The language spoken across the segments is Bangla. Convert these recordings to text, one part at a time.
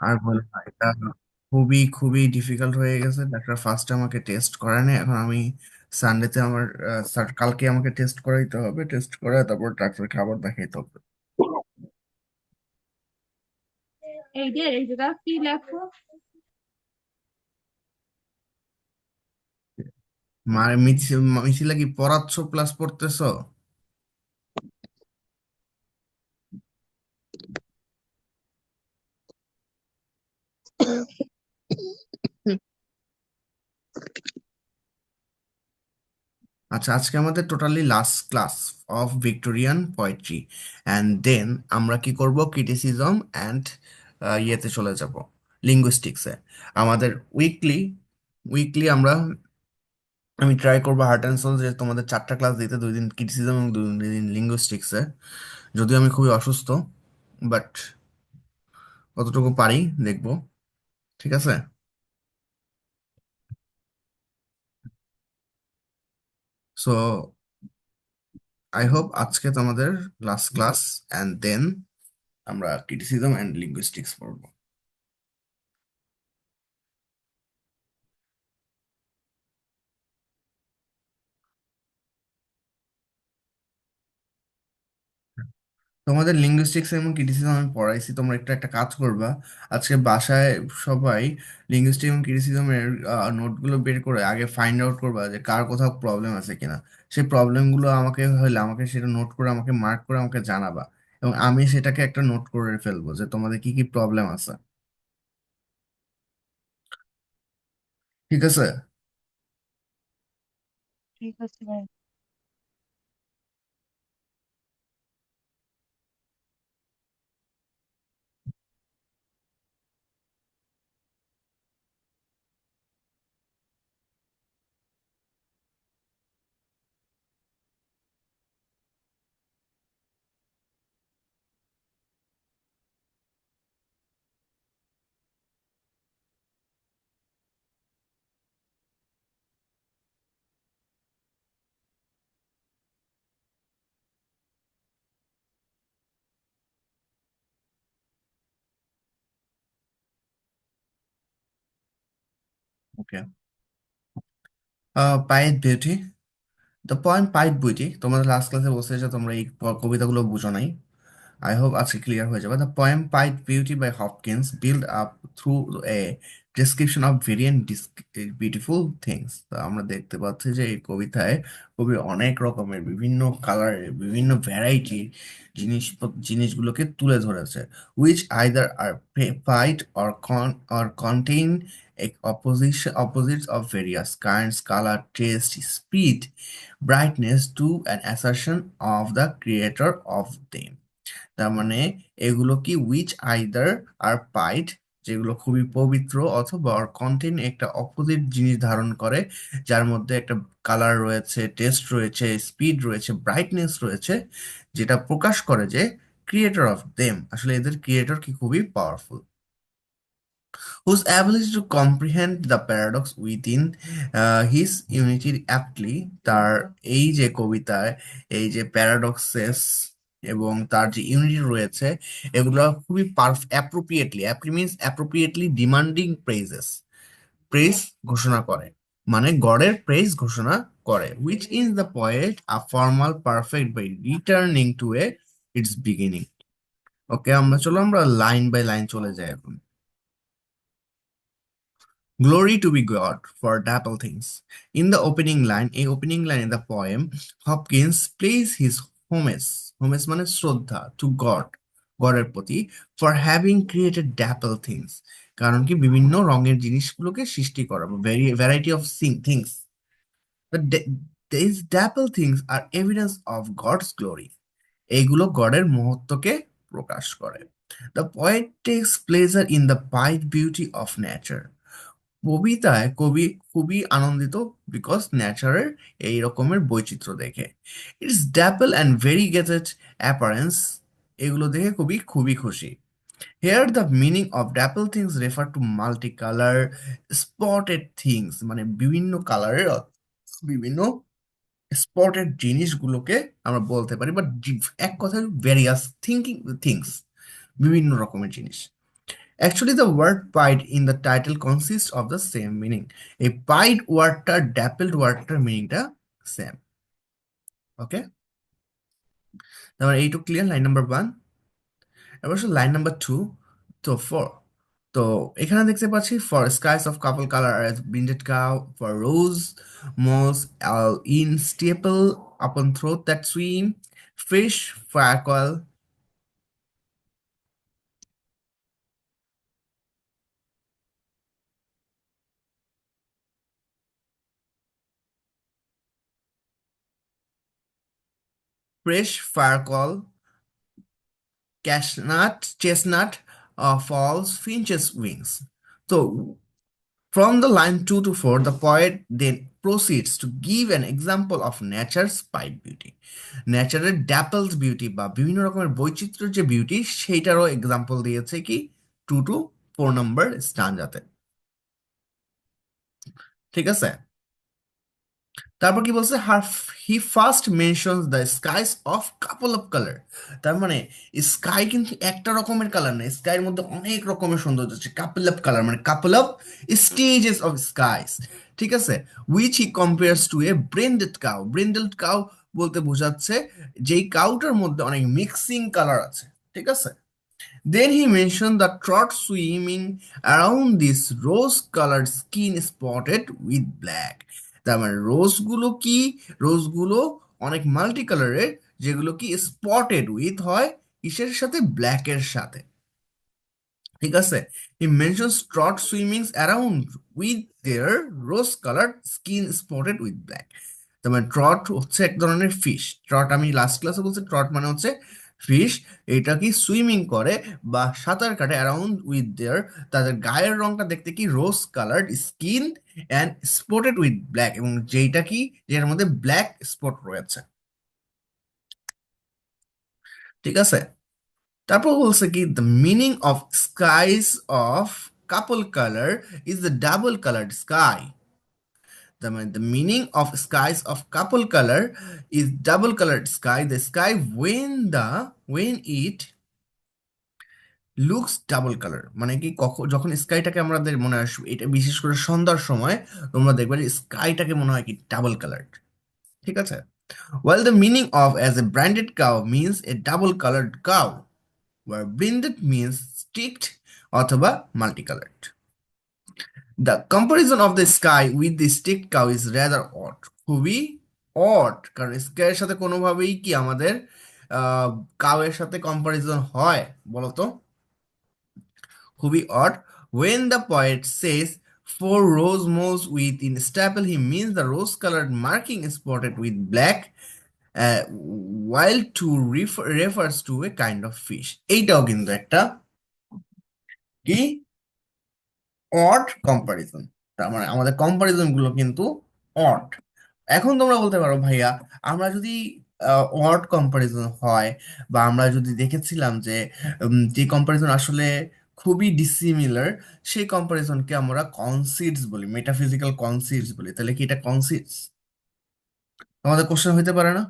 আর বলে না, এটা খুবই খুবই ডিফিকাল্ট হয়ে গেছে। ডাক্তার ফার্স্ট আমাকে টেস্ট করায়নি, এখন আমি সানডেতে আমার স্যার কালকে আমাকে টেস্ট করাইতে হবে, টেস্ট করে তারপর ডাক্তারকে আবার দেখাইতে হবে। এই যে এই জায়গা কি লেখো? মানে মিছিলে কি পড়াচ্ছ প্লাস পড়তেছো? আচ্ছা, আজকে আমাদের totally last class of Victorian poetry, and then আমরা কি করব, ক্রিটিসিজম অ্যান্ড ইয়েতে চলে যাব, লিঙ্গুইস্টিক্সে। আমাদের উইকলি উইকলি আমি ট্রাই করবো হার্ট অ্যান্ড সোল যে তোমাদের 4টা ক্লাস দিতে, 2 দিন ক্রিটিসিজম এবং 2 দিন লিঙ্গুইস্টিক্সে। যদিও আমি খুবই অসুস্থ, বাট কতটুকু পারি দেখবো। ঠিক আছে। সো আই হোপ আজকে তোমাদের লাস্ট ক্লাস, অ্যান্ড দেন আমরা ক্রিটিসিজম অ্যান্ড লিঙ্গুইস্টিক্স পড়বো। তোমাদের লিঙ্গুইস্টিক্স এবং ক্রিটিসিজম আমি পড়াইছি, তোমরা একটু একটা কাজ করবা। আজকে বাসায় সবাই লিঙ্গুইস্টিক এবং ক্রিটিসিজমের নোটগুলো বের করে আগে ফাইন্ড আউট করবা যে কার কোথাও প্রবলেম আছে কিনা। সেই প্রবলেমগুলো আমাকে হলে আমাকে সেটা নোট করে আমাকে মার্ক করে আমাকে জানাবা, এবং আমি সেটাকে একটা নোট করে ফেলবো যে তোমাদের কি কি প্রবলেম আছে। ঠিক আছে। ঠিক আছে ভাই। ওকে। পায়ের বিউটি, দ্য পয়েম পাইট বইটি তোমাদের লাস্ট ক্লাসে বলছে যে তোমরা এই কবিতাগুলো বুঝো নাই। I hope আজকে ক্লিয়ার হয়ে যাবে। The poem Pied Beauty by Hopkins build up through a description of variant beautiful things. তো আমরা দেখতে পাচ্ছি যে এই কবিতায় কবি অনেক রকমের বিভিন্ন কালারের বিভিন্ন ভ্যারাইটির জিনিসগুলোকে তুলে ধরেছে, which either are pied or contain opposites of various kinds, color, taste, speed, brightness to an assertion of the creator of them. তার মানে এগুলো কি উইচ আইদার আর পাইড, যেগুলো খুবই পবিত্র, অথবা কন্টেন একটা অপোজিট জিনিস ধারণ করে, যার মধ্যে একটা কালার রয়েছে, টেস্ট রয়েছে, স্পিড রয়েছে, ব্রাইটনেস রয়েছে, যেটা প্রকাশ করে যে ক্রিয়েটর অফ দেম, আসলে এদের ক্রিয়েটর কি খুবই powerful, whose ability to comprehend the paradox within his unity aptly। তার এই যে কবিতায় এই যে প্যারাডক্সেস এবং তার যে ইউনিটি রয়েছে, এগুলো খুবই অ্যাপ্রোপ্রিয়েটলি, অ্যাপ্রি means appropriately demanding praises, praise ঘোষণা করে, মানে গডের প্রেজ ঘোষণা করে, which is the poet a formal perfect by returning to its beginning। ওকে, আমরা লাইন বাই লাইন চলে যাই এখন। Glory to be God for dapple things. In the opening line in the poem, Hopkins plays his homage মানে শ্রদ্ধা, to God, গডের প্রতি, for having created dapple things, কারণ কি বিভিন্ন রঙের জিনিসগুলোকে সৃষ্টি করা, variety of things. These dapple things are evidence of God's glory, এইগুলো গডের মহত্বকে প্রকাশ করে। The poet takes pleasure in the pied beauty of nature, কবিতায় কবি খুবই আনন্দিত বিকজ নেচারের এই রকমের বৈচিত্র্য দেখে। It's dapple and variegated appearance, এগুলো দেখে কবি খুবই খুশি। Here the meaning of dapple things refer to multi colour spotted things, মানে বিভিন্ন কালারের বিভিন্ন স্পটেড জিনিসগুলোকে আমরা বলতে পারি, বাট এক কথায় ভেরিয়াস থিঙ্কিং থিংস, বিভিন্ন রকমের জিনিস। Actually, the word pied in the title consists of the same meaning. A pied ওয়ার্ডটা dappled ওয়ার্ডটার মিনিংটা সেম। ওকে, তারপর এইটুকু ক্লিয়ার লাইন নাম্বার 1। এবার লাইন নাম্বার 2। তো 4। তো এখানে দেখতে পাচ্ছি for skies of couple colour as brinded cow for rose moles in stipple upon trout that swim fish firecoal fresh firecoal chestnut falls finches wings. So from the line 2 to 4, the poet then proceeds to give an example of nature's pied beauty. ন্যাচারের ড্যাপলস বিউটি বা বিভিন্ন রকমের বৈচিত্র্যের যে বিউটি সেইটারও এক্সাম্পল দিয়েছে কি 2 to 4 নম্বর স্টানজাতে। ঠিক আছে, তারপর কি বলছে he first mentions the skies of couple of colour. তার মানে স্কাই কিন্তু একটা রকমের কালার না, স্কাইয়ের মধ্যে অনেক রকমের সৌন্দর্য আছে। কাপল অফ কালার মানে couple of stages of skies. ঠিক আছে, which he compares to a brinded cow. Brinded cow বলতে বোঝাচ্ছে যেই কাউটার মধ্যে অনেক মিক্সিং কালার আছে। ঠিক আছে, then he mentioned the trout swimming around this rose-colored skin spotted with black. তার মানে রোজগুলো কি, রোজগুলো অনেক মাল্টি কালারের, যেগুলো কি স্পটেড উইথ হয় কিসের সাথে, ব্ল্যাকের সাথে। ঠিক আছে, he mentions trout swimmings around with their rose coloured skin spotted with black. তার মানে ট্রট হচ্ছে এক ধরনের ফিশ। ট্রট আমি লাস্ট ক্লাসে বলছি, ট্রট মানে হচ্ছে ফিশ। এটা কি সুইমিং করে বা সাঁতার কাটে অ্যারাউন্ড উইথ দেয়ার, তাদের গায়ের রংটা দেখতে কি rose coloured skin and spotted with black, এবং যেইটা কি যেটার মধ্যে ব্ল্যাক স্পট রয়েছে। ঠিক আছে, তারপর বলছে কি the meaning of skies of couple colour is the double coloured sky. তার মানে the meaning of skies of couple colour is double coloured sky, the sky when it looks double colour. মানে কি কখন যখন স্কাইটাকে আমাদের মনে আসবে, এটা বিশেষ করে সন্ধ্যার সময় তোমরা দেখবে যে স্কাইটাকে মনে হয় কি ডাবল কালার। ঠিক আছে, while the meaning of as a branded cow means a double colored cow, where brinded means streaked অথবা multicolored. The comparison of the sky with the streaked cow is rather odd. খুবই odd, কারণ স্কাইয়ের সাথে কোনোভাবেই কি আমাদের কাউয়ের সাথে কম্পারিজন হয় বলতো? খুবই odd. When the poet says four rose moles within staple, he means the rose-colored marking spotted with black, while refers to a kind of fish. এইটাও কিন্তু একটা কি অড কম্পারিজন। তার মানে আমাদের কম্পারিজন গুলো কিন্তু অড। এখন তোমরা বলতে পারো ভাইয়া, আমরা যদি অড কম্পারিজন হয় বা আমরা যদি দেখেছিলাম যে যে কম্পারিজন আসলে খুবই ডিসিমিলার, সেই কম্পারিজনকে আমরা কনসিডস বলি, মেটাফিজিক্যাল কনসিডস বলি, তাহলে কি এটা কনসিডস? আমাদের কোশ্চেন হইতে পারে না?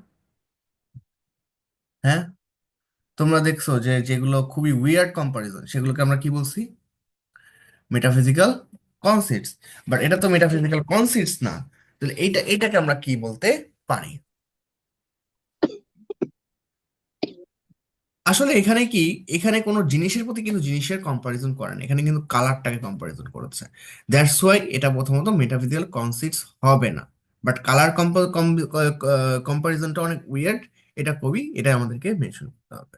হ্যাঁ, তোমরা দেখছো যে যেগুলো খুবই উইয়ার্ড কম্পারিজন সেগুলোকে আমরা কি বলছি, মেটাফিজিক্যাল কনসেপ্টস। বাট এটা তো মেটাফিজিক্যাল কনসেপ্টস না, তাহলে এইটাকে আমরা কি বলতে পারি? আসলে এখানে কি, এখানে কোনো জিনিসের প্রতি কিন্তু জিনিসের কম্পারিজন করে না, এখানে কিন্তু কালারটাকে কম্পারিজন করেছে। দ্যাটস ওয়াই এটা প্রথমত মেটাফিজিক্যাল কনসেপ্টস হবে না। বাট কালার কম্পারিজনটা অনেক উইয়ার্ড, এটা কবি, এটা আমাদেরকে মেনশন করতে হবে।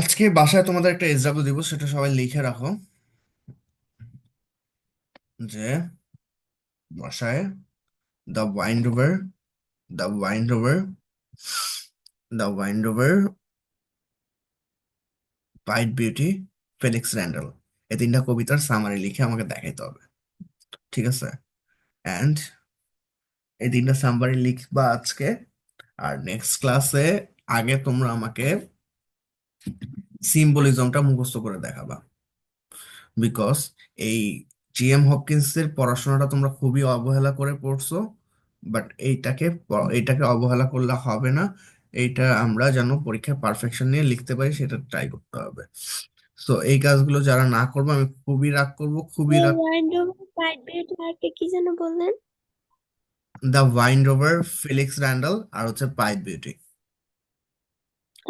আজকে বাসায় তোমাদের একটা এসডাব্লিউ দিব, সেটা সবাই লিখে রাখো যে বাসায় the windhover, the windhover, the windhover, pied beauty, Felix Randal, এই তিনটা কবিতার সামারি লিখে আমাকে দেখাইতে হবে। ঠিক আছে, অ্যান্ড এই তিনটা সামারি লিখবা আজকে। আর নেক্সট ক্লাসে আগে তোমরা আমাকে সিম্বলিজমটা মুখস্থ করে দেখাবা, বিকজ এই জি এম হপকিন্সের পড়াশোনাটা তোমরা খুবই অবহেলা করে পড়ছো। বাট এইটাকে অবহেলা করলে হবে না। এইটা আমরা যেন পরীক্ষায় পারফেকশন নিয়ে লিখতে পারি সেটা ট্রাই করতে হবে। তো এই কাজগুলো যারা না করবো আমি খুবই রাগ করব, খুবই The রাগ। random side bit আরেকটা কি যেন বললেন? The wind over, Felix Randal, আর হচ্ছে পাইট বিউটি।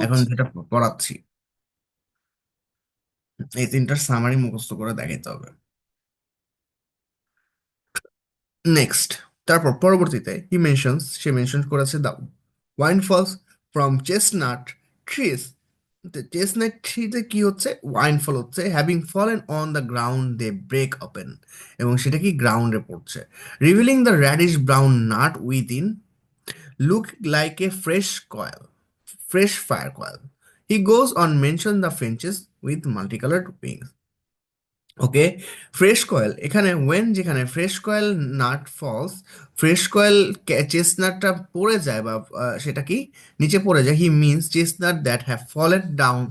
এখন আচ্ছা। যেটা পড়াচ্ছি এই তিনটার সামারি মুখস্থ করে দেখাইতে হবে। নেক্সট, তারপর পরবর্তীতে সে মেনশন করেছে the wine falls from chestnut trees. Chestnut ট্রিতে কি হচ্ছে, ওয়াইন ফল হচ্ছে having fallen on the ground they break open, এবং সেটা কি গ্রাউন্ডে পড়ছে, revealing the reddish brown nut within look like a fresh fire coil. He goes on mention the finches with multicolored wings. Okay, fresh coil এখানে ওয়েন যেখানে fresh coil nut falls, fresh coil চেস্টনাটটা পড়ে যায় বা সেটা কি নিচে পড়ে যায়, he means chestnut that have fallen down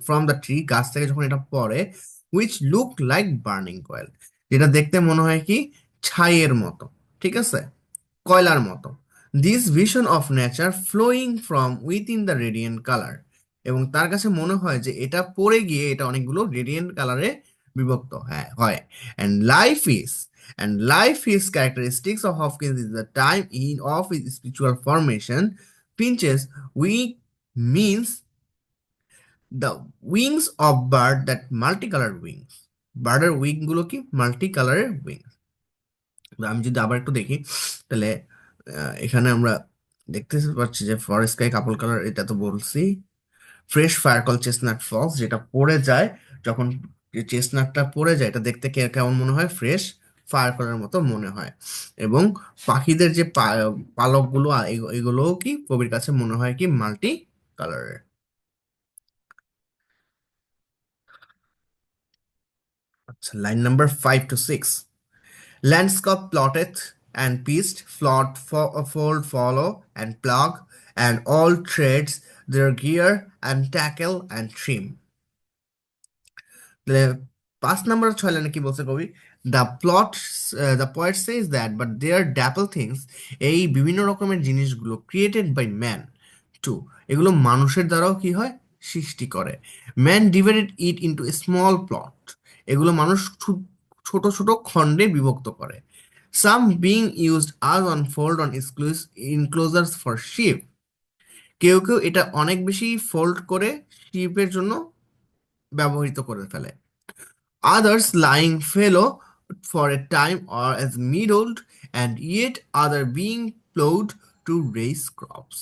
from the tree, গাছ থেকে যখন এটা পড়ে, which look like burning coil, যেটা দেখতে মনে হয় কি ছাইয়ের মতো, ঠিক আছে, কয়লার মতো। This vision of nature flowing from within the radiant colour, এবং তার কাছে মনে হয় যে এটা পড়ে গিয়ে এটা অনেকগুলো রেডিয়েন্ট কালারে বিভক্ত হ্যাঁ হয়। And life is characteristics of Hopkins is the time in of his spiritual formation. Finches wing means the wings of bird that multicolored wings. বার্ডের উইং গুলো কি মাল্টি কালারের উইং। আমি যদি আবার একটু দেখি তাহলে এখানে আমরা দেখতে পাচ্ছি যে ফরেস্ট স্কাই কাপল কালার, এটা তো বলছি। Fresh fire coal chestnut falls, যেটা পড়ে যায় যখন চেস্টনাটটা পড়ে যায় এটা দেখতে কেমন মনে হয়, ফ্রেশ ফায়ার কলের মতো মনে হয়। এবং পাখিদের যে পালকগুলো এগুলোও কি কবির কাছে মনে হয় কি মাল্টি কালারের। আচ্ছা, line number 5 to 6, landscape plotteth and pieced, fold, follow, and plug, and all trades their gear and tackle and trim. তাহলে 5 নম্বর 6 লাইনে কি বলছে কবি, the poet says that but there dapple things, এই বিভিন্ন রকমের জিনিসগুলো ক্রিয়েটেড বাই ম্যান টু, এগুলো মানুষের দ্বারাও কি হয় সৃষ্টি করে। Man divided it into a small plot, এগুলো মানুষ ছোট ছোট খণ্ডে বিভক্ত করে। Some being used as on fold on enclosures for sheep, কেউ কেউ এটা অনেক বেশি ফোল্ড করে শিপের জন্য ব্যবহৃত করে ফেলে। Others lying fallow for a time or as meadow, and yet other being plowed to raise crops.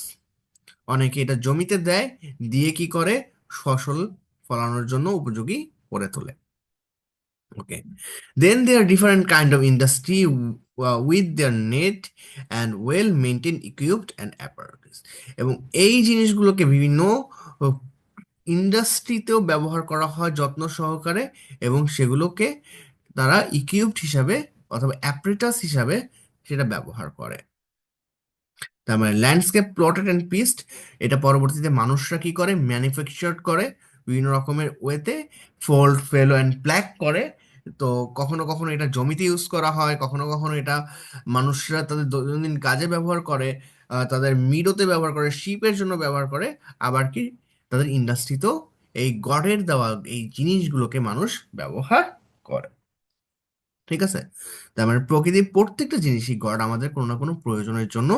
অনেকে এটা জমিতে দেয়, দিয়ে কি করে ফসল ফলানোর জন্য উপযোগী করে তোলে। ওকে, দেন there are different kind of industry with their net and well maintained equipped and apparatus, এবং এই জিনিসগুলোকে বিভিন্ন ইন্ডাস্ট্রিতেও ব্যবহার করা হয় যত্ন সহকারে, এবং সেগুলোকে তারা ইকুইপড হিসাবে অথবা অ্যাপ্রেটাস হিসাবে সেটা ব্যবহার করে। তার মানে ল্যান্ডস্কেপ প্লটেড অ্যান্ড পিসড, এটা পরবর্তীতে মানুষরা কি করে ম্যানুফ্যাকচার করে বিভিন্ন রকমের ওয়েতে, ফোল্ড ফেলো অ্যান্ড প্ল্যাক করে। তো কখনো কখনো এটা জমিতে ইউজ করা হয়, কখনো কখনো এটা মানুষরা তাদের দৈনন্দিন কাজে ব্যবহার করে, তাদের মিডোতে ব্যবহার করে, শিপের জন্য ব্যবহার করে, আবার কি তাদের ইন্ডাস্ট্রিতেও এই গডের দেওয়া এই জিনিসগুলোকে মানুষ ব্যবহার করে। ঠিক আছে, তার মানে প্রকৃতির প্রত্যেকটা জিনিসই গড আমাদের কোনো না কোনো প্রয়োজনের জন্য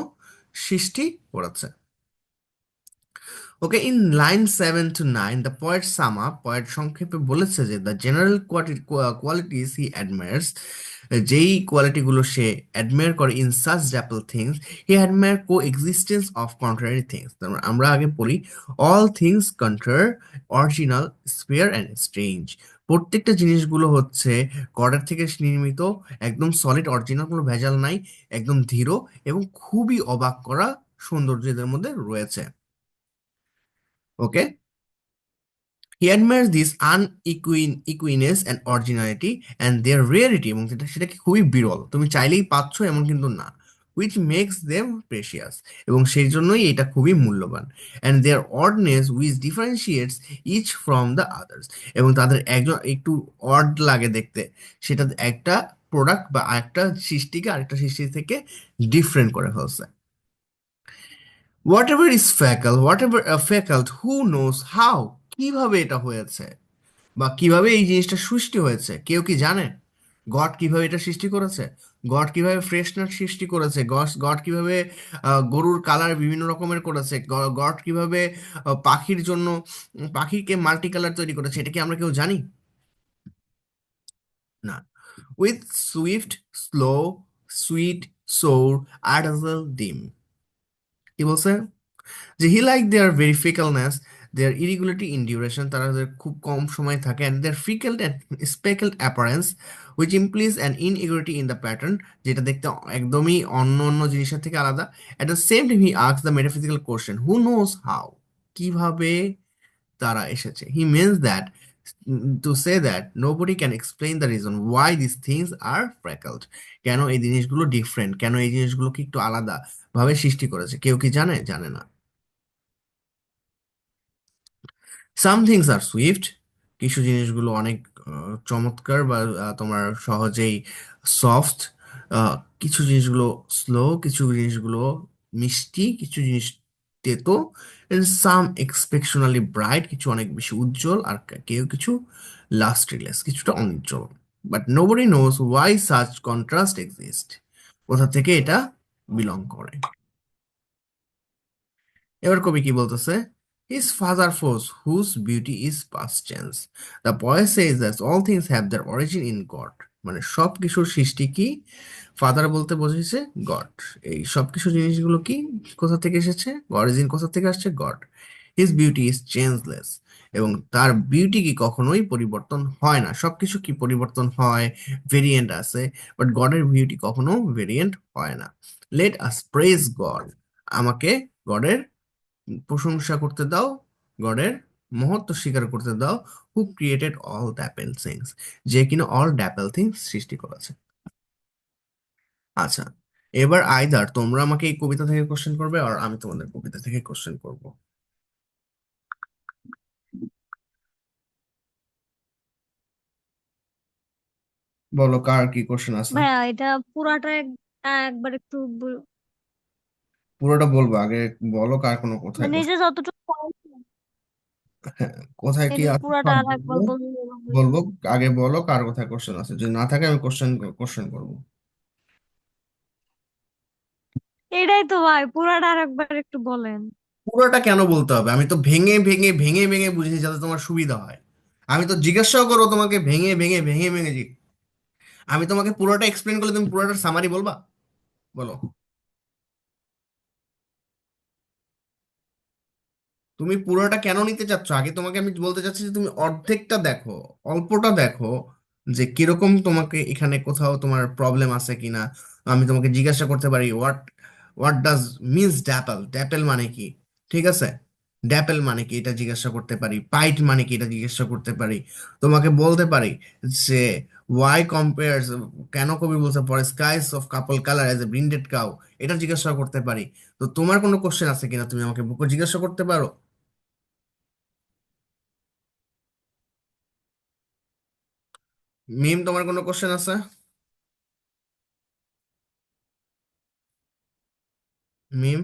সৃষ্টি করেছে। Okay, in line 7 to 9 the poet sums, poet সংক্ষেপে বলেছে যে the general qualities he admires, যেই কোয়ালিটিগুলো সে অ্যাডমায়ার করে, in such dapple things he admire coexistence of contrary things. আমরা আগে পড়ি all things counter, original, spare and strange, প্রত্যেকটা জিনিসগুলো হচ্ছে গডের থেকে নির্মিত, একদম সলিড অরিজিনাল, কোনো ভেজাল নাই, একদম ধীর এবং খুবই অবাক করা সৌন্দর্য এদের মধ্যে রয়েছে। Okay, he admires this uniqueness and originality and their rarity, এবং সেটা কি খুবই বিরল, তুমি চাইলেই পাচ্ছ এমন কিন্তু না, উইচ মেক্স দেম প্রেশিয়াস, এবং সেই জন্যই এটা খুবই মূল্যবান। And their oddness which differentiates each from the others, এবং তাদের একজন একটু অড লাগে দেখতে, সেটা একটা প্রোডাক্ট বা একটা সৃষ্টিকে আরেকটা সৃষ্টি থেকে ডিফারেন্ট করে ফেলছে। Whatever is fickle, whatever fickle, who knows how, কিভাবে এটা হয়েছে বা কিভাবে এই জিনিসটা সৃষ্টি হয়েছে, কেউ কি জানে? গড কিভাবে এটা সৃষ্টি করেছে? গড কিভাবে ফ্রেশনার সৃষ্টি করেছে? গড কিভাবে গরুর কালার বিভিন্ন রকমের করেছে? গড কিভাবে পাখির জন্য পাখিকে মাল্টি কালার তৈরি করেছে? এটা কি আমরা কেউ জানি? না। With swift, slow, sweet, sour, adazzle, dim, কি বলছে? যে he like their very fickleness, their irregularity in duration, তারা যে খুব কম সময় থাকে, and their frequent and speckled appearance which implies an irregularity in the pattern, যেটা দেখতে একদমই অন্য অন্য জিনিসের থেকে আলাদা। At the same time he ask the metaphysical question, who knows how, কিভাবে তারা এসেছে। He means that to say that nobody can explain the reason why this things are freckled, কেন এই জিনিসগুলো ডিফারেন্ট, কেন এই জিনিসগুলোকে একটু আলাদা ভাবে সৃষ্টি করেছে, কেউ কি জানে? জানে না। সাম থিংস আর সুইফট, কিছু জিনিসগুলো অনেক চমৎকার বা তোমার সহজেই সফট। কিছু জিনিসগুলো স্লো, কিছু জিনিসগুলো মিষ্টি, কিছু জিনিস তেতো। সাম এক্সপেকশনালি ব্রাইট, কিছু অনেক বেশি উজ্জ্বল, আর কেউ কিছু লাস্টরিলেস, কিছুটা অনুজ্জ্বল। But nobody knows why such contrast exist, কোথা থেকে এটা বিলং করে। এবার কবি কি বলতেছে? His father force whose beauty is past tense. The poet says that all things have their origin in God. মানে সব কিছুর সৃষ্টি কি? ফাদার বলতে বোঝাইছে গড। এই সব কিছু জিনিসগুলো কি, কোথা থেকে এসেছে? অরিজিন কোথা থেকে আসছে? গড। হিজ বিউটি ইজ চেঞ্জলেস, এবং তার বিউটি কি কখনোই পরিবর্তন হয় না। সবকিছু কি পরিবর্তন হয়, ভেরিয়েন্ট আছে, বাট গডের বিউটি কখনো ভেরিয়েন্ট হয় না। লেট আস প্রেজ গড, আমাকে গডের প্রশংসা করতে দাও, গডের মহত্ব স্বীকার করতে দাও। হু ক্রিয়েটেড অল ড্যাপেল থিংস, যে কিনা অল ড্যাপেল থিংস সৃষ্টি করেছে। আচ্ছা, এবার আইদার তোমরা আমাকে এই কবিতা থেকে কোশ্চেন করবে আর আমি তোমাদের কবিতা থেকে কোশ্চেন করব। বলো কার কি কোশ্চেন আছে। ভাইয়া এটা পুরাটা একবার একটু পুরোটা বলবো আগে, বলো কার কোনো কোথায় মানে এই যে কোশ্চেন। যতটুকু পারছি, হ্যাঁ, কোথায় কি এটা আছে পুরাটা সব আর একবার বলবো। বললে ভালো হতো। বলবো, আগে বলো কার কোথায় কোশ্চেন আছে, যদি না থাকে আমি কোশ্চেন কোশ্চেন করবো। এটাই তো ভাই, পুরাটা আর একবার একটু বলেন। পুরোটা কেন বলতে হবে? আমি তো ভেঙে ভেঙে ভেঙে ভেঙে বুঝিয়ে যাতে তোমার সুবিধা হয়। আমি তো জিজ্ঞাসাও করো তোমাকে ভেঙে ভেঙে ভেঙে ভেঙে আমি তোমাকে পুরোটা এক্সপ্লেন করলে তুমি পুরোটার সামারি বলবা? বলো, তুমি পুরোটা কেন নিতে চাচ্ছ? আগে তোমাকে আমি বলতে চাচ্ছি যে তুমি অর্ধেকটা দেখো, অল্পটা দেখো, যে কিরকম তোমাকে এখানে কোথাও তোমার প্রবলেম আছে কিনা। আমি তোমাকে জিজ্ঞাসা করতে পারি হোয়াট হোয়াট ডাজ মিনস ড্যাপেল, ড্যাপেল মানে কি? ঠিক আছে, ড্যাপেল মানে কি এটা জিজ্ঞাসা করতে পারি, পাইট মানে কি এটা জিজ্ঞাসা করতে পারি। তোমাকে বলতে পারি যে ওয়াই কম্পেয়ার্স, কেন কবি বলছে for skies of couple colour as a ব্রিন্ডেড cow, এটা জিজ্ঞাসা করতে পারি। তো তোমার কোনো কোশ্চেন আছে কিনা তুমি আমাকে জিজ্ঞাসা করতে পারো। মিম, তোমার কোনো কোশ্চেন আছে? মিম,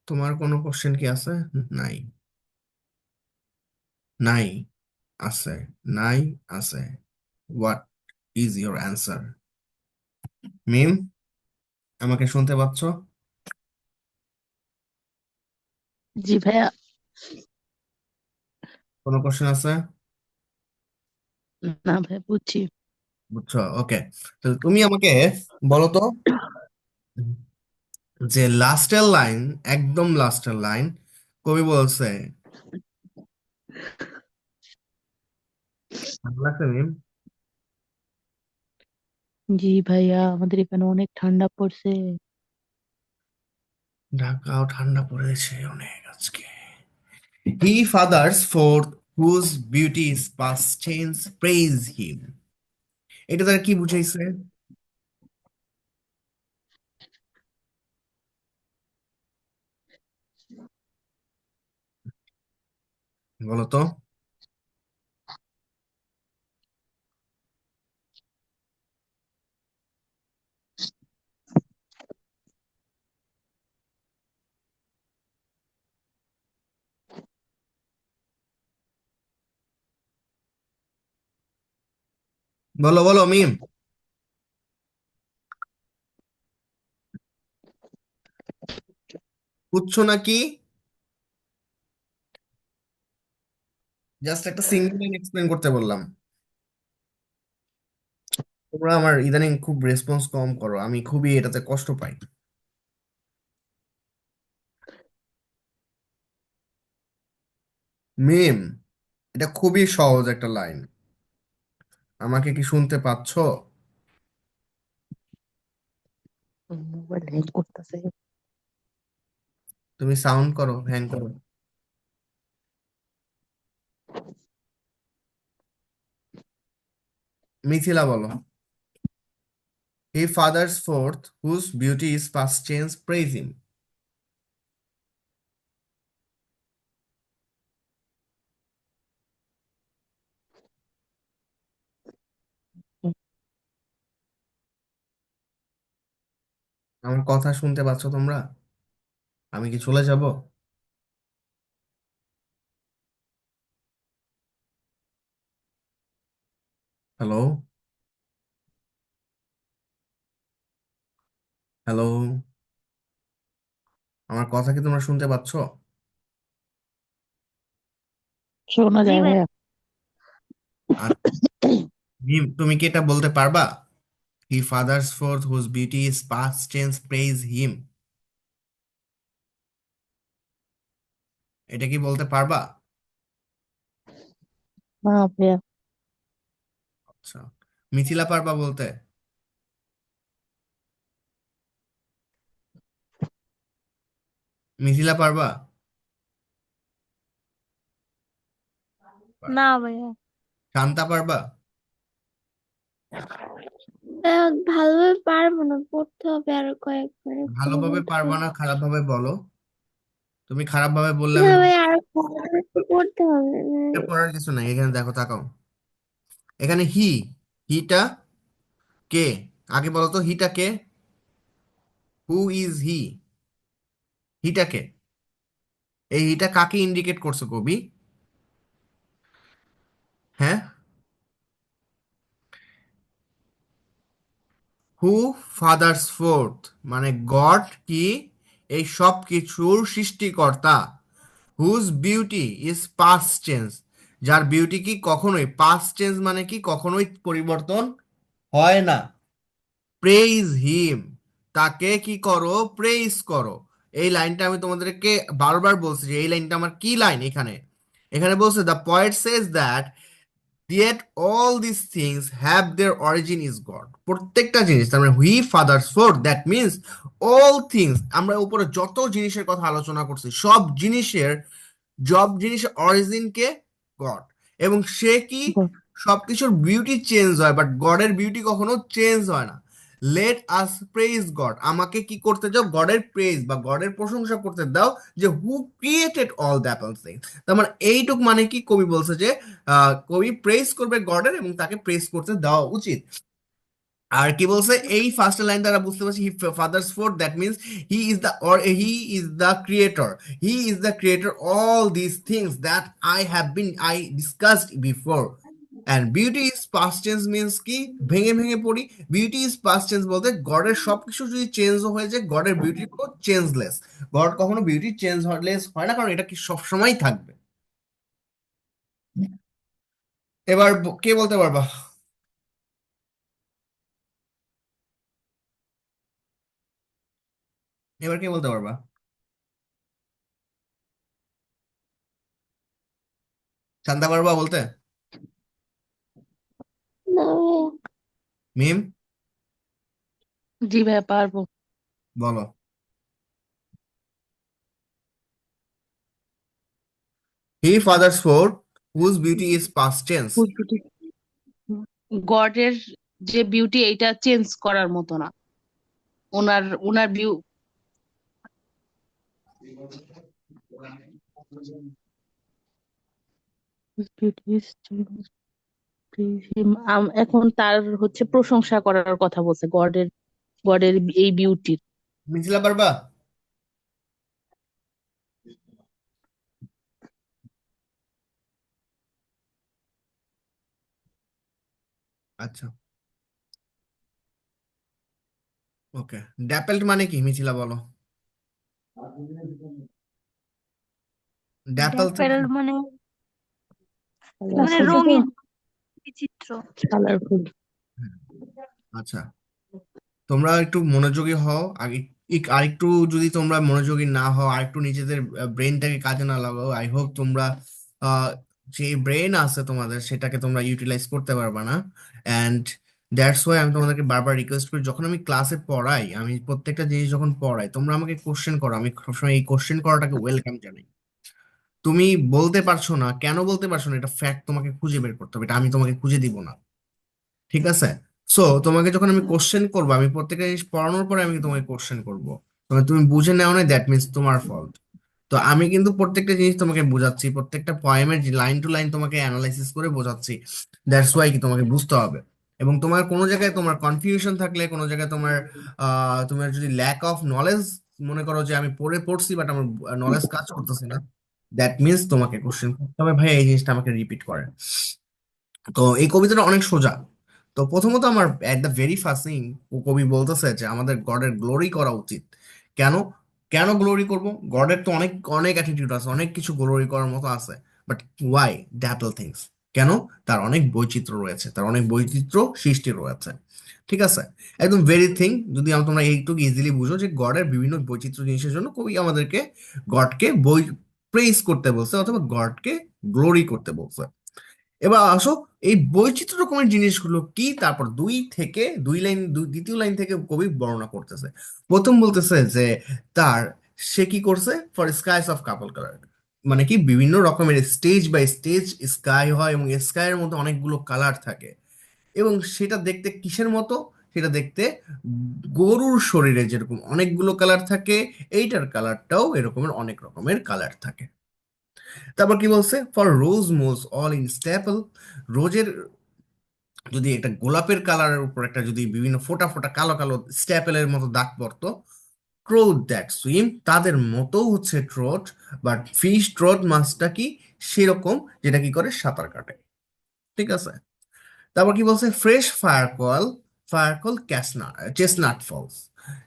তোমার কোনো কোশ্চেন কি আছে? নাই? নাই আছে? নাই আছে? What is your answer? মিম, আমাকে শুনতে পাচ্ছ? জি ভাইয়া। কোনো কোশ্চেন আছে? না ভাই, বুঝছি। বুঝছো? ওকে, তাহলে তুমি আমাকে বলো তো, যে লাস্টের লাইন, একদম লাস্টের লাইন, কবি বলছে, ভালো লাগছে মিম? জি ভাইয়া, আমাদের এখানে অনেক ঠান্ডা পড়ছে। ঢাকাও ঠান্ডা পড়েছে অনেক আজকে। He fathers forth whose beauty is past change praise him, এটা তারা কি বুঝাইছে? বলো তো। বলো বলো মিম। বুঝছো নাকি? জাস্ট একটা সিঙ্গল লাইন এক্সপ্লেন করতে বললাম। তোমরা আমার ইদানিং খুব রেসপন্স কম করো, আমি খুবই এটাতে কষ্ট পাই। মিম, এটা খুবই সহজ একটা লাইন, আমাকে কি শুনতে পাচ্ছো? মোবাইল হ্যাং করতেছে। তুমি সাউন্ড করো, হ্যাং করো। মিথিলা বলো। He fathers forth whose beauty is past change praise him. আমার কথা শুনতে পাচ্ছ তোমরা? আমি কি চলে যাব? হ্যালো? হ্যালো? আমার কথা কি তোমরা শুনতে পাচ্ছ? শোনা জি যায় ভাই। ভাইয়া। আর মিম, তুমি কি এটা বলতে পারবা? He fathers forth whose beauty is past change praise him. এটা কি বলতে পারবা? না ভাইয়া। আচ্ছা, মিথিলা পারবা বলতে? মিথিলা পারবা? না ভাইয়া। শান্তা পারবা? ভালোভাবে পারবো না, পড়তে হবে আরো কয়েকবার, এক্ষুনি ভালোভাবে বলতে পারবা পারবো না, খারাপ ভাবে বলো। তুমি খারাপ ভাবে বললে না আমি ভাই, আরো পড়তে হবে। এটা পড়ার কিছু নাই, এখানে দেখো, তাকাও। এখানে হিটা কে? আগে বলো তো হিটা কে? Who is he? হিটা কে? এই হিটা কাকে ইন্ডিকেট করছে কবি? হ্যাঁ, হু ফাদার্স ফোর্থ, মানে গড কি এই সব কিছুর সৃষ্টিকর্তা। Whose beauty is past change, যার বিউটি কি কখনোই পাস্ট চেঞ্জ, মানে কি কখনোই পরিবর্তন হয় না। প্রেইজ হিম, তাকে কি করো? প্রেইজ করো। এই লাইনটা আমি তোমাদেরকে বারবার বলছি যে এই লাইনটা আমার কি লাইন। এখানে এখানে বলছে the poet says that yet all these things have their origin is God। প্রত্যেকটা জিনিস, তার মানে he fathers forth, that means all things. আমরা উপরে যত জিনিসের কথা আলোচনা করছি, সব জিনিসের অরিজিন কে? গড। এবং সে কি সবকিছুর বিউটি চেঞ্জ হয়, বাট গডের বিউটি কখনো চেঞ্জ হয় না। লেট আস প্রেইজ গড, আমাকে কি করতে দাও? গডের প্রেইজ বা গডের প্রশংসা করতে দাও, যে হু created all that all things. তার মানে এইটুক, মানে কি কবি বলছে যে কবি প্রেইজ করবে গডের এবং তাকে প্রেইজ করতে দেওয়া উচিত। আর কি বলছে এই ফার্স্ট লাইন দ্বারা বুঝতে পারছি, he fathers forth, that means he creator. He is the creator all this things that I discussed before. And beauty is past tense means কি? ভেঙে ভেঙে পড়ি। বিউটি ইজ পাস্ট টেন্স বলতে গডের সবকিছু যদি চেঞ্জ হয়ে যায়, গডের বিউটি কোনো চেঞ্জলেস। গড কখনো বিউটি চেঞ্জলেস হয় না, কারণ এটা কি সবসময় থাকবে। এবার কে বলতে পারবা? এবার কে বলতে পারবা? শান্তা পারবা বলতে? না ভাইয়া। মিম, জি ভাইয়া পারবো। বলো। He fathers forth whose beauty is past tense. গডের যে বিউটি এইটা চেঞ্জ করার মতো না। ওনার ওনার বিউ এখন তার হচ্ছে প্রশংসা করার কথা বলছে গডের, গডের এই বিউটির। মিথিলা পারবা? আচ্ছা, ওকে। ড্যাপেলড মানে কি মিথিলা বলো? ড্যাপেল ড্যাফেল থেকে মানে মানে ছোট ছোট রঙিন বিচিত্র। কালারফুল। হুম, আচ্ছা, তোমরা একটু মনোযোগী হও আগে। আরেকটু যদি তোমরা মনোযোগী না হও, আরেকটু নিজেদের ব্রেনটাকে কাজে না লাগাও, আই হোপ তোমরা আহ, যে ব্রেন আছে তোমাদের সেটাকে তোমরা ইউটিলাইজ করতে পারবে না। অ্যান্ড দ্যাটস ওয়াই আমি তোমাদেরকে বারবার রিকোয়েস্ট করি, যখন আমি ক্লাসে পড়াই, আমি প্রত্যেকটা জিনিস যখন পড়াই, তোমরা আমাকে কোশ্চেন করো, আমি সবসময় এই কোশ্চেন করাটাকে ওয়েলকাম জানাই। তুমি বলতে পারছো না, কেন বলতে পারছো না, এটা ফ্যাক্ট তোমাকে খুঁজে বের করতে হবে, এটা আমি তোমাকে খুঁজে দিব না। ঠিক আছে? সো তোমাকে যখন আমি কোশ্চেন করবো, আমি প্রত্যেকটা জিনিস পড়ানোর পরে আমি তোমাকে কোশ্চেন করবো, তুমি বুঝে নাও না, দ্যাট মিনস তোমার ফল্ট। তো আমি কিন্তু প্রত্যেকটা জিনিস তোমাকে বোঝাচ্ছি, প্রত্যেকটা পয়েমের লাইন টু লাইন তোমাকে অ্যানালাইসিস করে বোঝাচ্ছি। দ্যাটস ওয়াই কি তোমাকে বুঝতে হবে। এবং তোমার কোনো জায়গায় তোমার কনফিউশন থাকলে, কোনো জায়গায় তোমার তোমার যদি ল্যাক অফ নলেজ মনে করো যে আমি পড়ছি বাট আমার নলেজ কাজ করতেছে না, দ্যাট মিনস তোমাকে কোশ্চেন করতে হবে, ভাই এই জিনিসটা আমাকে রিপিট করে। তো এই কবিতাটা অনেক সোজা। তো প্রথমত আমার at the very first thing, কবি বলতেছে যে আমাদের গডের গ্লোরি করা উচিত। কেন? কেন গ্লোরি করব? গডের তো অনেক অনেক অ্যাটিটিউড আছে, অনেক কিছু গ্লোরি করার মতো আছে, বাট ওয়াই ড্যাপল থিংস? কেন? তার অনেক বৈচিত্র্য রয়েছে, তার অনেক বৈচিত্র্য সৃষ্টি রয়েছে। ঠিক আছে? একদম ভেরি থিং, যদি তোমরা এইটুকু ইজিলি বুঝো যে গডের বিভিন্ন বৈচিত্র্য জিনিসের জন্য কবি আমাদেরকে গডকে প্রেইজ করতে বলছে, অথবা গডকে গ্লোরি করতে বলছে। এবার আসো, এই বৈচিত্র্য রকমের জিনিসগুলো কি, তারপর দ্বিতীয় লাইন থেকে কবি বর্ণনা করতেছে। প্রথম বলতেছে যে তার সে কি করছে, for skies of couple colour, মানে কি বিভিন্ন রকমের স্টেজ বাই স্টেজ স্কাই হয়, এবং স্কাইয়ের মধ্যে অনেকগুলো কালার থাকে। এবং সেটা দেখতে কিসের মতো? সেটা দেখতে গরুর শরীরে যেরকম অনেকগুলো কালার থাকে, এইটার কালারটাও এরকমের অনেক রকমের কালার থাকে। তারপর কি বলছে, for rose moles all in stipple, রোজের যদি একটা গোলাপের কালারের উপর একটা যদি বিভিন্ন ফোঁটা ফোঁটা কালো কালো স্ট্যাপেলের মতো দাগ পড়তো, ক্রোড দ্যাট সুইম, তাদের মতো হচ্ছে ট্রোট, বাট ফিশ ট্রোট মাছটা কি সেরকম, যেটা কি করে সাঁতার কাটে। ঠিক আছে? তারপর কি বলছে, fresh fire coal chestnut falls,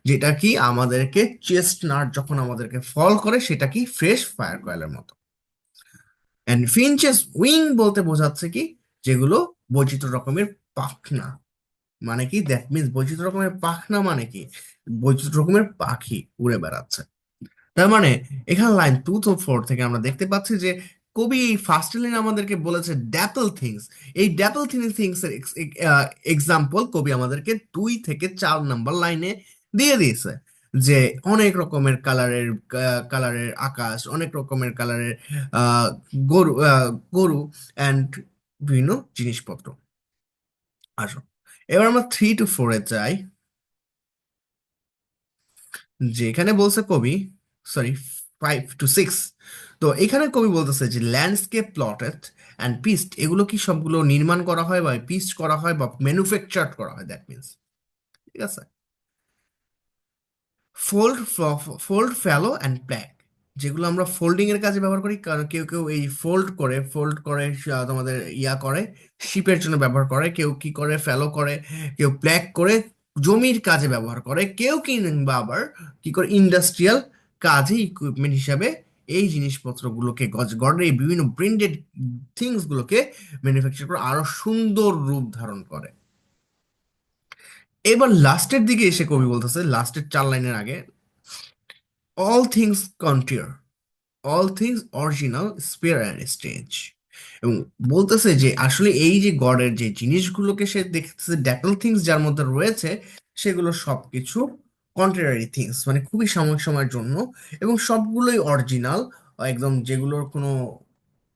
যেটা কি আমাদেরকে চেস্টনাট যখন আমাদেরকে ফল করে সেটা কি ফ্রেশ ফায়ার কয়েলের মতো। অ্যান্ড ফিঞ্চেস উইং বলতে বোঝাচ্ছে কি, যেগুলো বৈচিত্র্য রকমের পাখনা। মানে কি, দ্যাট মিনস বৈচিত্র্য রকমের পাখনা মানে কি, বৈচিত্র্য রকমের পাখি উড়ে বেড়াচ্ছে। তার মানে এখানে লাইন 2 to 4 থেকে আমরা দেখতে পাচ্ছি যে কবি এই ফার্স্ট লাইন আমাদেরকে বলেছে ড্যাপল থিংস। এই ড্যাপল থিংস এর এক্সাম্পল কবি আমাদেরকে 2 থেকে 4 নাম্বার লাইনে দিয়ে দিয়েছে, যে অনেক রকমের কালারের আকাশ, অনেক রকমের কালারের আহ গরু গরু অ্যান্ড বিভিন্ন জিনিসপত্র। আসো, এবার আমরা 3 to 4 যাই, যেখানে বলছে কবি, সরি, 5 to 6। তো এখানে কবি বলতেছে যে ল্যান্ডস্কেপ প্লটেড অ্যান্ড পিস্ট, এগুলো কি সবগুলো নির্মাণ করা হয় বা পিস্ট করা হয় বা ম্যানুফ্যাকচার করা হয়, দ্যাট মিনস। ঠিক আছে? Fold fold fallow and plug, যেগুলো আমরা ফোল্ডিং এর কাজে ব্যবহার করি, কারণ কেউ কেউ এই ফোল্ড করে তোমাদের করে শিপের জন্য ব্যবহার করে, কেউ কি করে ফ্যালো করে, কেউ প্ল্যাগ করে জমির কাজে ব্যবহার করে, কেউ কিংবা আবার কি করে ইন্ডাস্ট্রিয়াল কাজে ইকুইপমেন্ট হিসাবে এই জিনিসপত্রগুলোকে গড়ে, এই বিভিন্ন ব্র্যান্ডেড থিংস গুলোকে ম্যানুফ্যাকচার করে আরো সুন্দর রূপ ধারণ করে। এবার লাস্টের দিকে এসে কবি বলতেছে, লাস্টের 4 লাইনের আগে, all things counter, all things original spare and strange. এবং বলতেছে যে আসলে এই যে গডের যে জিনিসগুলোকে সে দেখতেছে ড্যাপল থিংস যার মধ্যে রয়েছে, সেগুলো সবকিছু কন্ট্রারি থিংস, মানে খুবই সাময়িক সময়ের জন্য, এবং সবগুলোই অরিজিনাল, একদম যেগুলোর কোনো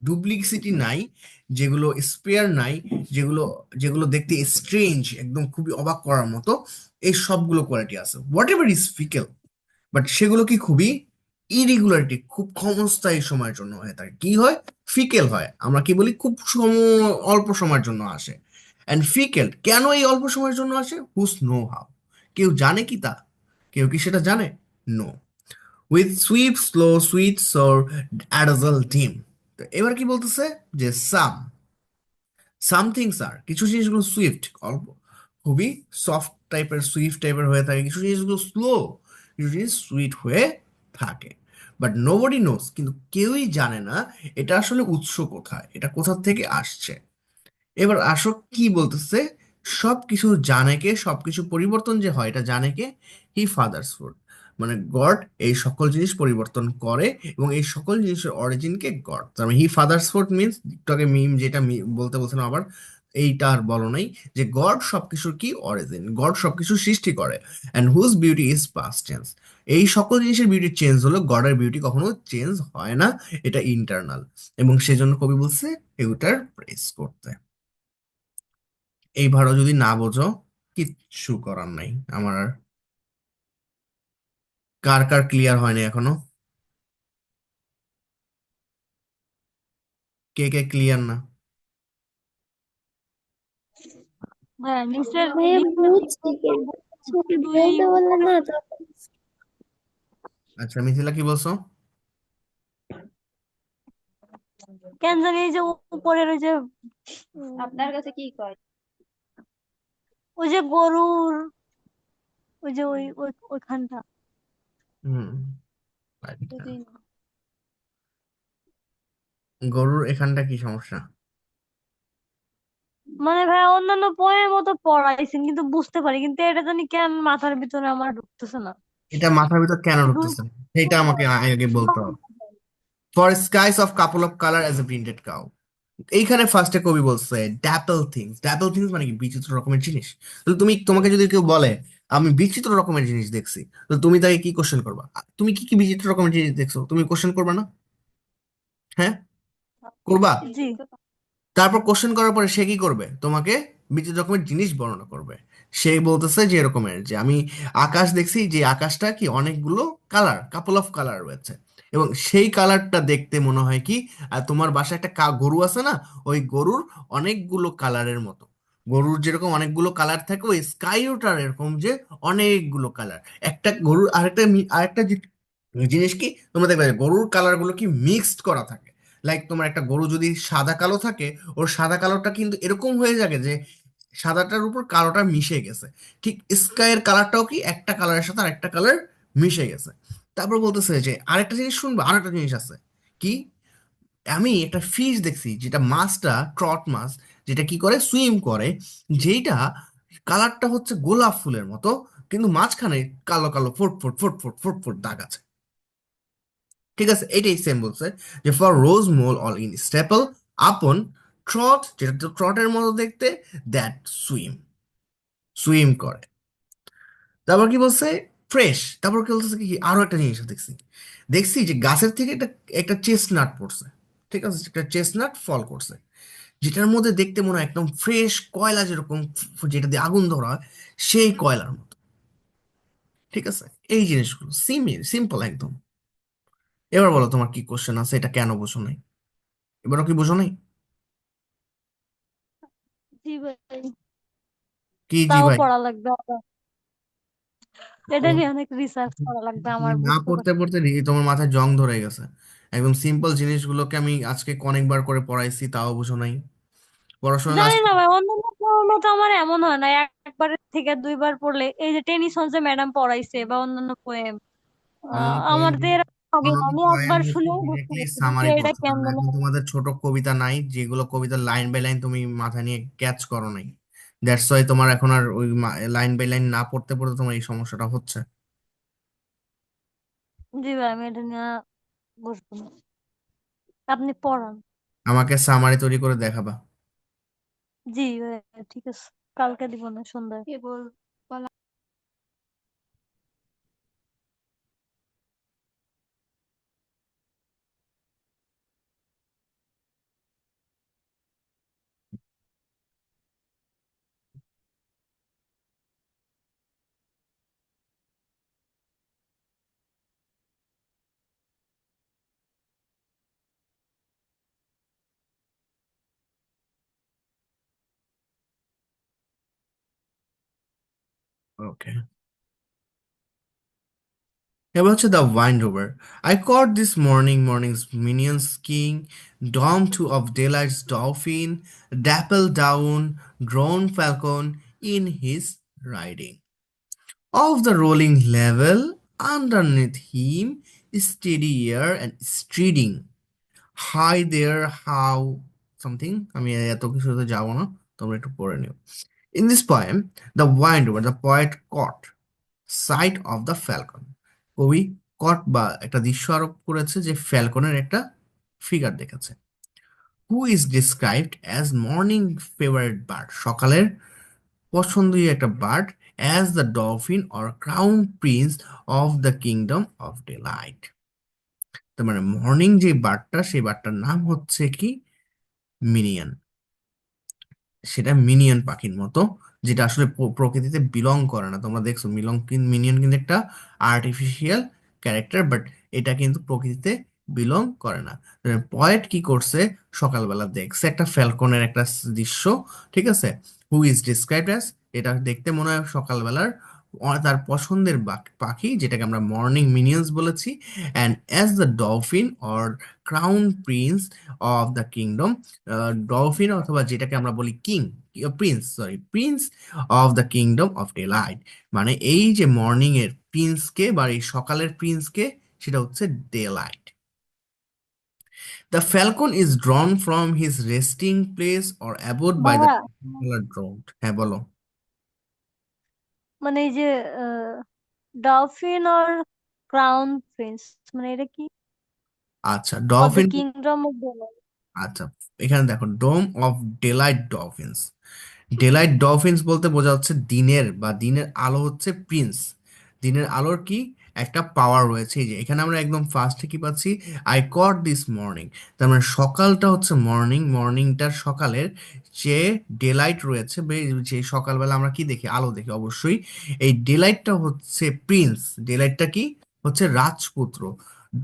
ডুপ্লিসিটি নাই, যেগুলো স্পেয়ার নাই, যেগুলো যেগুলো দেখতে স্ট্রেঞ্জ, একদম খুবই অবাক করার মতো, এই সবগুলো কোয়ালিটি আছে। What ever is faecal, but সেগুলো কি খুবই ইরেগুলারিটি, খুব ক্ষণস্থায়ী সময়ের জন্য হয়ে থাকে, কি হয়, ফিকেল হয়। আমরা কি বলি, খুব অল্প সময়ের জন্য আসে। অ্যান্ড ফিকেল কেন এই অল্প সময়ের জন্য আসে, হুস নো হাউ, কেউ জানে কি তা? কেউ কি সেটা জানে? No. With swift slow sweet sour adazzle dim. তো এবার কি বলতেছে, যে সাম থিংস আর, কিছু জিনিসগুলো সুইফট, অল্প খুবই সফট টাইপের সুইফট টাইপের হয়ে থাকে, কিছু জিনিসগুলো স্লো, কিছু জিনিস সুইট হয়ে থাকে। বাট নোবডি নোস, কিন্তু কেউই জানে না এটা আসলে উৎস কোথায়, এটা কোথা থেকে আসছে। এবার আসো কি বলতেছে, সবকিছু জানে কে, সবকিছু পরিবর্তন যে হয় এটা জানে কে, হি ফাদার্স ফুড, মানে গড এই সকল জিনিস পরিবর্তন করে, এবং এই সকল জিনিসের অরিজিন কে গড। তার মানে হি ফাদার্স ফুড মিনস, একটু আগে মিম যেটা বলতে বলছিলাম আবার, এইটা আর বলো নাই, যে গড সবকিছুর কি অরিজিন, গড সবকিছু সৃষ্টি করে, and whose beauty is past change. এই সকল জিনিসের বিউটি চেঞ্জ হলো, গডের বিউটি কখনো চেঞ্জ হয় না, এটা ইন্টারনাল। এবং সেজন্য কবি বলছে এটার প্রেস করতে। এইবারও যদি না বোঝো, কিচ্ছু করার নাই আমার আর। কার কার ক্লিয়ার হয়নি এখনো? কে কে ক্লিয়ার না? হ্যাঁ নিচের ভাইয়া বুঝছি কিন্তু ছবি দুই বলতে বললে না তো। আচ্ছা, মিথিলা কি বলছো? কেন জানি এই যে উপরের ওই যে আপনার কাছে কি কয় ওই যে গরুর ওই যে ওইখানটা হুম, আচ্ছা। যদি গরুর এখানটা কি সমস্যা? মানে ভাই অন্যান্য পোয়ের মতো পড়াইছেন কিন্তু বুঝতে পারি, কিন্তু এটা জানি কেন মাথার ভিতরে আমার ঢুকতেছে না। এটা মাথার ভিতর কেন দূর- ঢুকতেছে না? সেটা আমাকে আগে বলতে হবে। For skies of couple of colour as a printed cow, এইখানে ফার্স্টে কবি বলছে ড্যাপল থিংস। ড্যাপল থিংস মানে কি? বিচিত্র রকমের জিনিস। তো তোমাকে যদি কেউ বলে আমি বিচিত্র রকমের জিনিস দেখছি, তো তুমি তাকে কি কোশ্চেন করবা? তুমি কি কি বিচিত্র রকমের জিনিস দেখছো, তুমি কোশ্চেন করবা না? হ্যাঁ, করবা। জি তারপর কোশ্চেন করার পরে সে কি করবে? তোমাকে বিচিত্র রকমের জিনিস বর্ণনা করবে। সে বলতেছে যে এরকমের, যে আমি আকাশ দেখছি, যে আকাশটা কি অনেকগুলো কালার, কাপল অফ কালার রয়েছে, এবং সেই কালারটা দেখতে মনে হয় কি, আর তোমার বাসায় একটা গরু আছে না, ওই গরুর অনেকগুলো কালারের মতো। গরুর যেরকম অনেকগুলো কালার থাকে, ওই স্কাইওটার এরকম যে অনেকগুলো কালার। একটা গরুর আরেকটা জিনিস কি, তোমরা দেখবে যে গরুর কালার গুলো কি মিক্সড করা থাকে। লাইক তোমার একটা গরু যদি সাদা কালো থাকে, ওর সাদা কালোটা কিন্তু এরকম হয়ে যাবে যে সাদাটার উপর কালোটা মিশে গেছে। ঠিক স্কাইয়ের কালারটাও কি একটা কালারের সাথে আরেকটা কালার মিশে গেছে। তারপর বলতেছে যে আরেকটা জিনিস শুনবো, আরেকটা জিনিস আছে কি, আমি একটা ফিশ দেখছি, যেটা মাছটা ট্রট মাছ, যেটা কি করে, সুইম করে, যেটা কালারটা হচ্ছে গোলাপ ফুলের মতো, কিন্তু মাঝখানে কালো কালো foot foot foot foot foot foot দাগ আছে। ঠিক আছে, এটাই সেম বলছে, যে for rose mole all in stipple আপন ট্রট, যেটা তো ট্রটের মতো দেখতে, দ্যাট সুইম, সুইম করে। তারপর কি বলছে, ফ্রেশ। তারপর কি বলতেছে কি, আরো একটা জিনিস দেখছি, দেখছি যে গাছের থেকে একটা একটা চেস্টনাট পড়ছে। ঠিক আছে, একটা চেস্টনাট ফল করছে, যেটার মধ্যে দেখতে মনে হয় একদম ফ্রেশ কয়লা, যেরকম যেটা দিয়ে আগুন ধরা হয়, সেই কয়লার মতো। ঠিক আছে, এই জিনিসগুলো সিম্পল একদম। এবার বলো তোমার কি কোশ্চেন আছে, এটা কেন বোঝো নাই? এবারও কি বোঝো নাই? জি ভাই, কি জি তাও ভাই? পড়া লাগবে আবার। এটা ও, নিয়ে অনেক রিসার্চ করা লাগবে আমার, না বুঝতে পড়তে পারছি। পড়তে তোমার মাথায় জং ধরে গেছে। একদম সিম্পল জিনিসগুলোকে আমি আজকে অনেকবার করে পড়াইছি, তাও বুঝো নাই। পড়াশোনা না জানি না ভাই, অন্যান্য পড়ার মতো আমার এমন হয় না, একবারের থেকে দুইবার পড়লে। এই যে টেনিসন যে ম্যাডাম পড়াইছে বা অন্যান্য পোয়েম, অনন্য আমার পয়েম, তো এরকম লাগে না। অনন্য আমি পয়েম একবার হচ্ছে শুনেই বুঝতে ডিরেক্টলি পারছি যে সামারি এটা পড়ছো, কারণ কেমন। এখন তোমাদের ছোট কবিতা নাই, যেগুলো কবিতা লাইন বাই লাইন তুমি মাথা নিয়ে ক্যাচ করো নাই। দ্যাটস ওয়াই তোমার এখন আর ওই লাইন বাই লাইন না পড়তে পড়তে তোমার এই সমস্যাটা হচ্ছে। জি ভাই, আমি এটা নিয়ে বুঝবো না, আপনি পড়ান। আমাকে সামারি তৈরি করে দেখাবা। জি ভাই, ঠিক আছে, কালকে দিব না সন্ধ্যায়। ওকে। এবার হচ্ছে the wind over. I caught this morning's minions king, dom two of daylight's dolphin, dapple down, drone falcon in his riding. Of the rolling level, underneath him, steady air and steading. Hi there, how something. আমি এত কিছুতে যাব না, তোমরা একটু পড়ে নিও। In this poem, the windower, the poet caught sight of the falcon. কবি কট বা একটা দৃশ্য আরোপ করেছে যে ফ্যালকনের একটা ফিগার দেখেছে। Who is described as morning favourite bird, সকালের পছন্দীয় একটা bird, as the dolphin or crown Prince of the kingdom of delight. তার মানে মর্নিং যে বার্ডটা, সেই বার্ডটার নাম হচ্ছে কি মিনিয়ন। সেটা মিনিয়ন পাখির মতো, যেটা আসলে প্রকৃতিতে বিলং করে না। তোমরা দেখছো মিনিয়ন কিন্তু একটা আর্টিফিশিয়াল ক্যারেক্টার, বাট এটা কিন্তু প্রকৃতিতে বিলং করে না। পয়েট কি করছে, সকালবেলা দেখছে একটা ফ্যালকনের একটা দৃশ্য, ঠিক আছে। হু ইজ ডিসক্রাইবড অ্যাজ, এটা দেখতে মনে হয় সকালবেলার তার পছন্দের পাখি, যেটাকে আমরা মর্নিং মিনিয়ন্স বলেছি। And as the dolphin or crown Prince of the kingdom, dolphin অথবা যেটাকে আমরা বলি Prince of the kingdom off day light. মানে এই যে মর্নিং এর প্রিন্সকে বা এই সকালের প্রিন্সকে, সেটা হচ্ছে daylight. The falcon is drawn from his resting place or abode by the ভাইয়া, ড্রোড। হ্যাঁ বলো। মানে এই যে ডলফিন আর ক্রাউন প্রিন্স, মানে এটা কি? আচ্ছা or the dolphin, kingdom of daylight. আচ্ছা এখানে দেখো dome of daylight dolphins. Daylight dolphins বলতে বোঝা হচ্ছে দিনের বা দিনের আলো হচ্ছে প্রিন্স। দিনের আলোর কি একটা পাওয়ার রয়েছে, এই যে এখানে আমরা একদম ফার্স্টে কি পাচ্ছি, আই কট দিস মর্নিং। তার মানে সকালটা হচ্ছে মর্নিংটার সকালের যে ডেলাইট রয়েছে, যে সকালবেলা আমরা কি দেখি, আলো দেখি অবশ্যই। এই ডেলাইটটা হচ্ছে প্রিন্স, ডেলাইটটা কি হচ্ছে রাজপুত্র।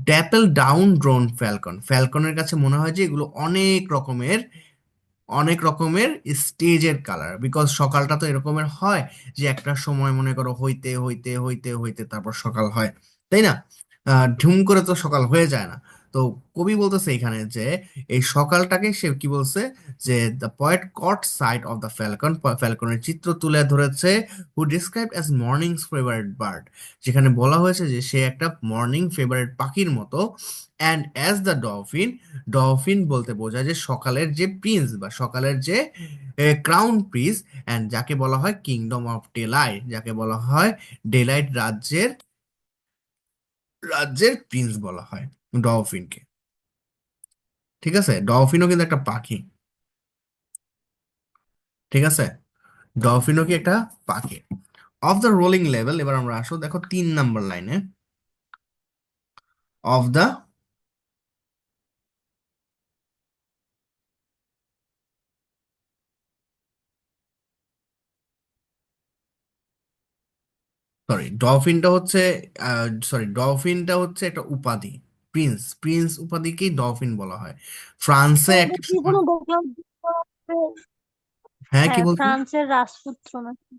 ড্যাপেল ডাউন ড্রোন ফ্যালকন, ফ্যালকনের কাছে মনে হয় যে এগুলো অনেক রকমের স্টেজের কালার, বিকজ সকালটা তো এরকমের হয় যে একটা সময় মনে করো হইতে হইতে হইতে হইতে তারপর সকাল হয়, তাই না? ঢুম করে তো সকাল হয়ে যায় না। তো কবি বলতেছে এখানে যে এই সকালটাকে সে কি বলছে, যে the poet caught sight of the falcon, ফ্যালকনের চিত্র তুলে ধরেছে। Who describe as morning's favourite bird, যেখানে বলা হয়েছে যে সে একটা মর্নিং ফেভারিট পাখির মতো। And as the dolphin, dolphin বলতে বোঝায় যে সকালের যে প্রিন্স বা সকালের যে ক্রাউন প্রিন্স, অ্যান্ড যাকে বলা হয় কিংডম অফ ডেলাইট, যাকে বলা হয় ডেলাইট রাজ্যের প্রিন্স বলা হয় ডলফিনকে। ঠিক আছে, ডলফিনও কিন্তু একটা পাখি, ঠিক আছে, ডলফিনও কি একটা পাখি। অফ দ্য রোলিং লেভেল, এবার আমরা আসো দেখো 3 নম্বর লাইনে। অফ দ্য, ডলফিনটা হচ্ছে একটা উপাধি। প্রিন্স উপাধিকেই ডলফিন বলা হয়। ফ্রান্সে একটা কি সময়, যেন দেখলাম, হ্যাঁ কি হ্যাঁ বলছো? ফ্রান্সের রাজপুত্র নাকি?